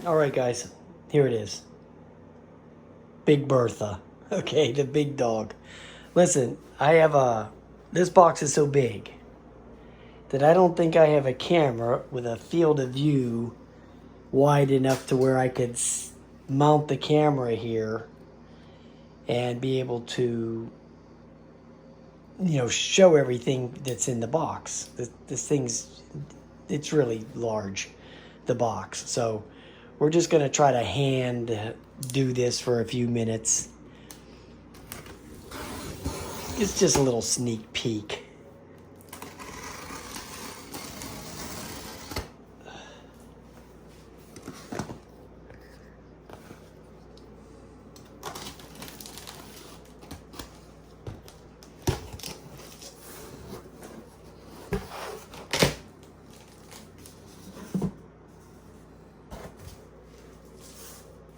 All right, guys, here it is. Big Bertha. Okay, the big dog. Listen, I have this box is so big that I don't think I have a camera with a field of view wide enough to where I could mount the camera here and be able to, show everything that's in the box. This thing's, it's really large, the box. So we're just going to try to hand do this for a few minutes. It's just a little sneak peek.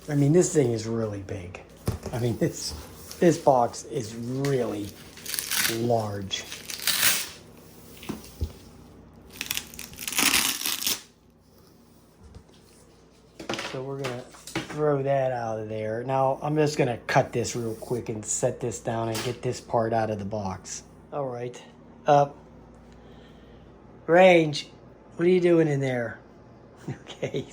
I mean, this thing is really big. I mean, this box is really large. So we're gonna throw that out of there. Now, I'm just gonna cut this real quick and set this down and get this part out of the box. All right, Range, what are you doing in there? Okay.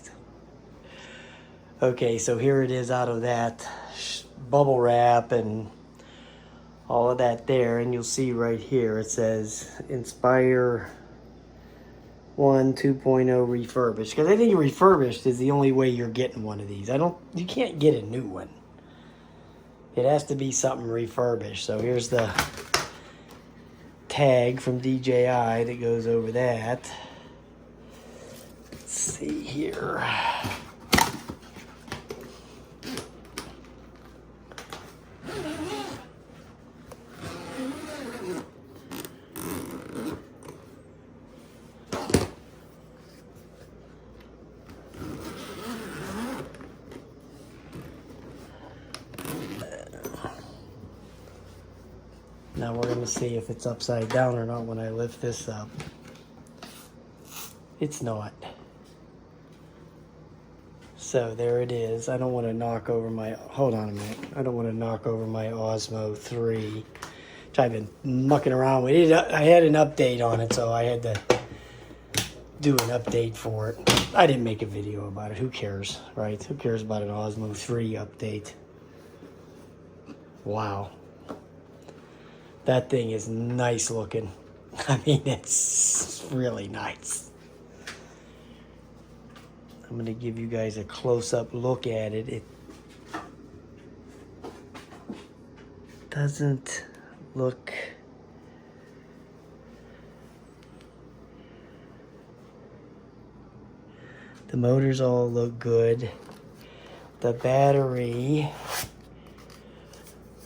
Okay, so here it is out of that bubble wrap and all of that there, and you'll see right here it says Inspire 1 2.0 refurbished, because I think refurbished is the only way you're getting one of these. You can't get a new one. It has to be something refurbished. So here's the tag from DJI that goes over that. Let's see here. Now we're going to see if it's upside down or not when I lift this up. It's not. So there it is. I don't want to knock over my, hold on a minute. I don't want to knock over my Osmo 3, which I've been mucking around with. I had an update on it, so I had to do an update for it. I didn't make a video about it. Who cares, right? Who cares about an Osmo 3 update? Wow. That thing is nice looking. I mean, it's really nice. I'm going to give you guys a close-up look at it. It doesn't look... The motors all look good. The battery...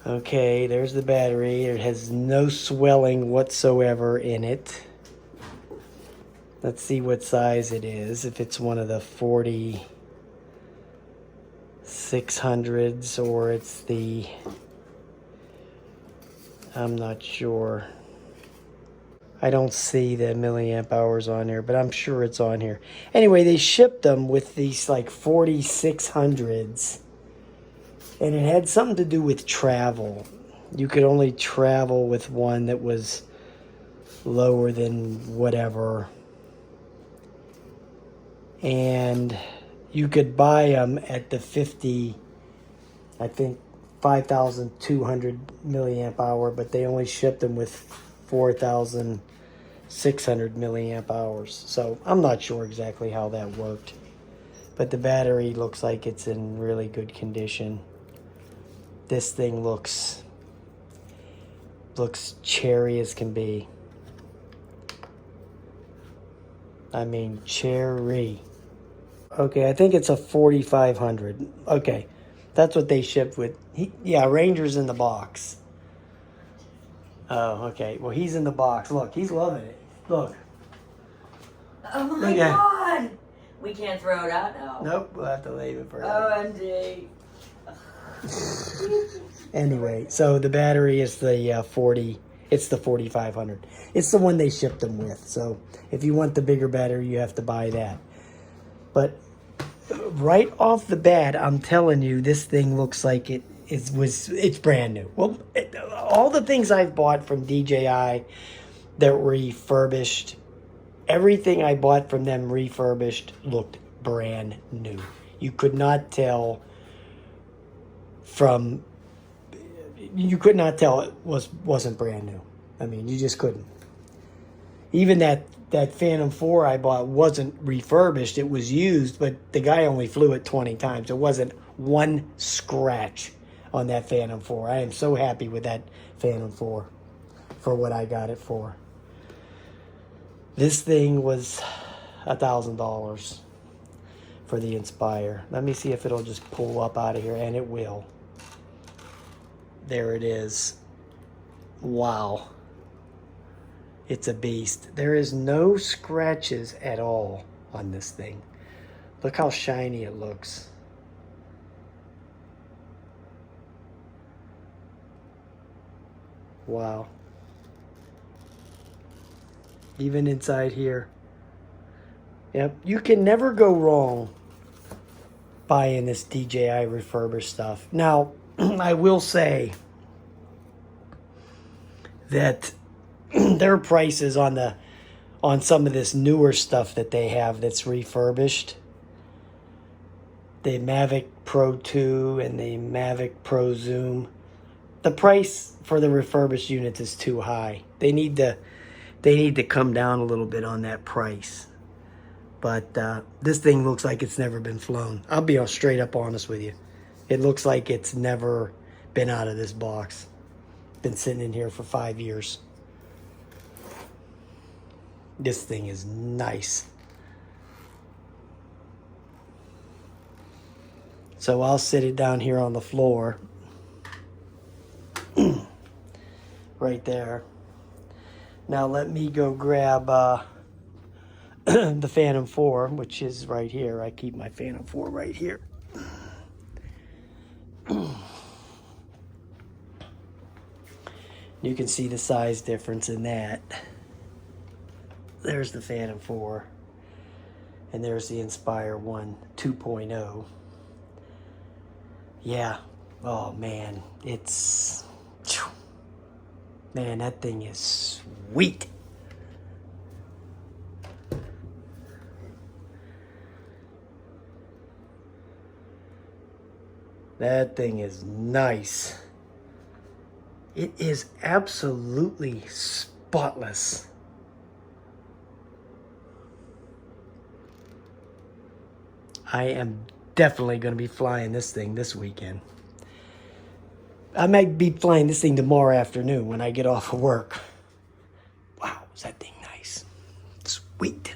Okay, there's the battery. It has no swelling whatsoever in it. Let's see what size it is. If it's one of the 4600s or it's the... I'm not sure. I don't see the milliamp hours on here, but I'm sure it's on here. Anyway, they shipped them with these like 4600s. And it had something to do with travel. You could only travel with one that was lower than whatever. And you could buy them at the 5,200 milliamp hour, but they only shipped them with 4,600 milliamp hours. So I'm not sure exactly how that worked. But the battery looks like it's in really good condition. This thing looks cherry as can be. I mean, cherry. Okay, I think it's a 4500. Okay, that's what they shipped with. Yeah, Ranger's in the box. Oh, okay. Well, he's in the box. Look, he's loving it. Look. Oh my God! We can't throw it out now. Nope, we'll have to leave it for OMG. Anyway, so the battery is the 4500. It's the one they shipped them with. So if you want the bigger battery, you have to buy that. But right off the bat, I'm telling you, this thing looks like it's brand new. Well, all the things I've bought from DJI that were refurbished, everything I bought from them refurbished looked brand new. You could not tell it wasn't brand new. I mean, you just couldn't. Even that Phantom 4 I bought wasn't refurbished. It was used, but the guy only flew it 20 times. There wasn't one scratch on that Phantom 4. I am so happy with that Phantom 4 for what I got it for. This thing was $1,000 for the Inspire. Let me see if it'll just pull up out of here, and it will. There it is. Wow. It's a beast. There is no scratches at all on this thing. Look how shiny it looks. Wow. Even inside here. Yep, you can never go wrong buying this DJI refurbished stuff. Now, I will say that their prices on some of this newer stuff that they have that's refurbished, the Mavic Pro 2 and the Mavic Pro Zoom, the price for the refurbished units is too high. They need to come down a little bit on that price. But this thing looks like it's never been flown. I'll be straight up honest with you. It looks like it's never been out of this box. Been sitting in here for 5 years. This thing is nice. So I'll sit it down here on the floor. Right there. Now let me go grab the Phantom 4, which is right here. I keep my Phantom 4 right here. You can see the size difference in that. There's the Phantom 4. And there's the Inspire 2.0. Yeah. Oh, man. It's... Man, that thing is sweet. That thing is nice. It is absolutely spotless. I am definitely going to be flying this thing this weekend. I might be flying this thing tomorrow afternoon when I get off of work. Wow, is that thing nice. Sweet.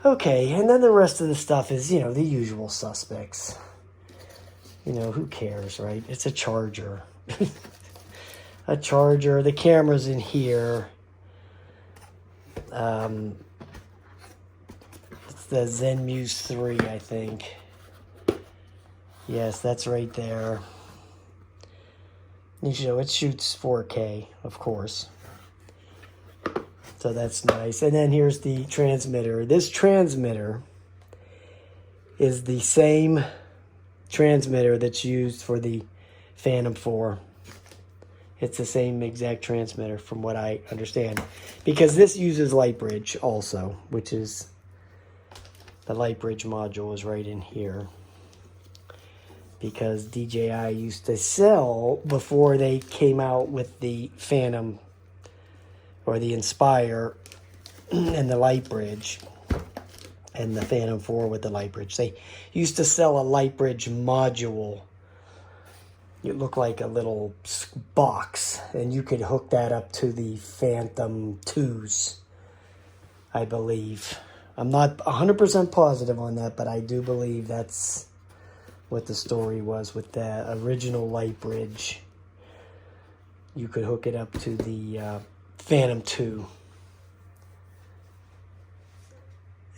Okay, and then the rest of the stuff is, the usual suspects. Who cares, right? It's a charger. A charger. The camera's in here. It's the Zenmuse 3, I think. Yes, that's right there. It shoots 4K, of course. So that's nice. And then here's the transmitter. This transmitter is the same transmitter that's used for the Phantom 4. It's the same exact transmitter from what I understand. Because this uses Lightbridge also, which is the Lightbridge module is right in here. Because DJI used to sell, before they came out with the Phantom or the Inspire and the Lightbridge and the Phantom 4 with the Lightbridge, they used to sell a Lightbridge module. It looked like a little box, and you could hook that up to the Phantom 2s, I believe. I'm not 100% positive on that, but I do believe that's what the story was with the original Lightbridge. You could hook it up to the Phantom 2.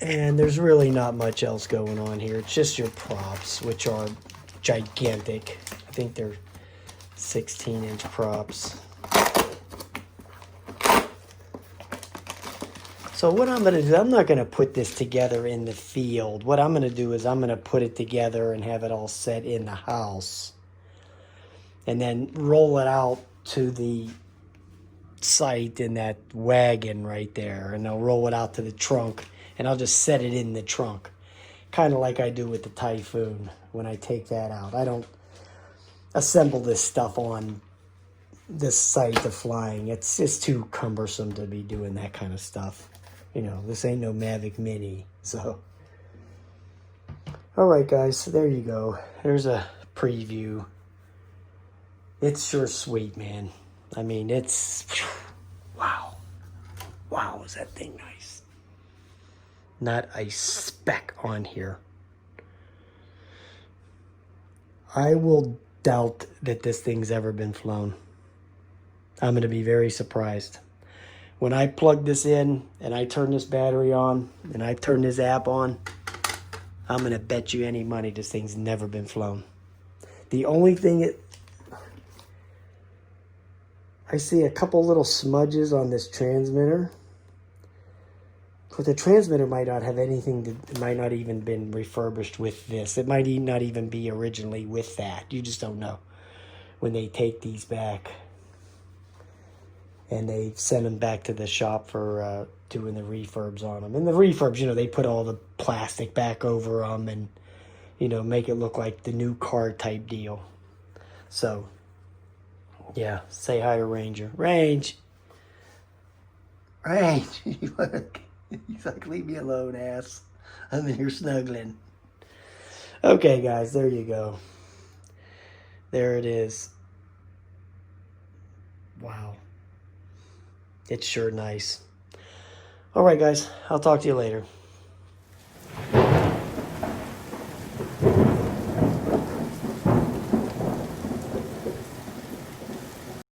And there's really not much else going on here. It's just your props, which are gigantic. I think they're 16-inch props. So what I'm going to do, I'm not going to put this together in the field. What I'm going to do is I'm going to put it together and have it all set in the house. And then roll it out to the site in that wagon right there. And I'll roll it out to the trunk. And I'll just set it in the trunk. Kind of like I do with the Typhoon when I take that out. I don't assemble this stuff on this site to flying. It's just too cumbersome to be doing that kind of stuff. You know, this ain't no Mavic Mini, so. All right, guys, so there you go. There's a preview. It's sure sweet, man. I mean, it's, wow. Wow, is that thing nice. Not a speck on here. I will doubt that this thing's ever been flown. I'm going to be very surprised. When I plug this in and I turn this battery on and I turn this app on, I'm going to bet you any money this thing's never been flown. The only thing I see a couple little smudges on this transmitter. But the transmitter might not have anything it might not even been refurbished with this. It might not even be originally with that. You just don't know when they take these back. And they send them back to the shop for doing the refurbs on them. And the refurbs, you know, they put all the plastic back over them and, you know, make it look like the new car type deal. So, yeah, say hi to Ranger. Range! He's like, leave me alone, ass. I'm in here snuggling. Okay, guys, there you go. There it is. Wow. It's sure nice. All right, guys. I'll talk to you later.